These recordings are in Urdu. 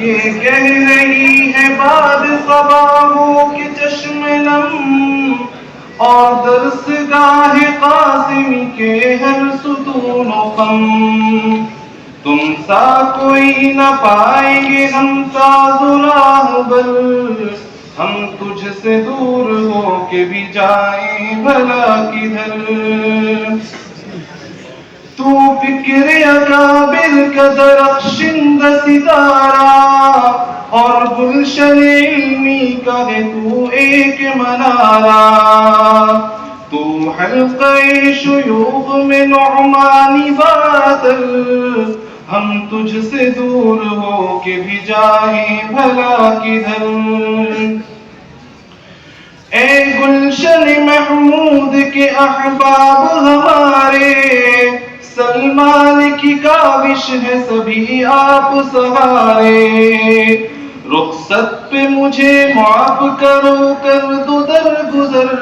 یہ کہہ رہی ہے باد صباحوں کے چشم نم اور درسگاہ قاسمی کے ہر ستون و خم. تم سا کوئی نہ پائیں گے ہم تاز و راہبر، ہم تجھ سے دور ہو کے بھی جائیں بھلا کدھر. تو فکر اکابر کا درخشند ستارہ اور گلشن علمی کا ہے تو ایک منارہ. تو حلقہ شیوخ میں نعمانی باتر، ہم تجھ سے دور ہو کے بھی جائیں بھلا کدھر. اے گلشن محمود کے احباب ہمارے، سلمان کی کاوش ہے سبھی آپ سہارے. رخصت پہ مجھے معاف کرو کر دو درگزر،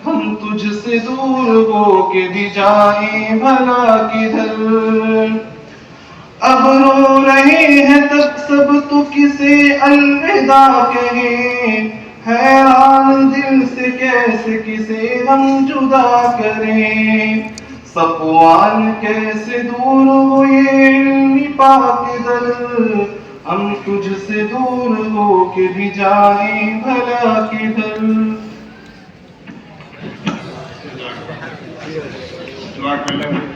ہم تجھ سے دور ہو کے بھی جائیں بھلا کدھر. اب رو رہے ہیں تب سب تو کسے الوداع کہیں، حیران دل سے کیسے کسے ہم جدا کریں. صفوان کیسے دور ہوئے علمی پاک در، ہم تجھ سے دور ہو کے بھی جائیں بھلا کدھر. دعا کر لیں.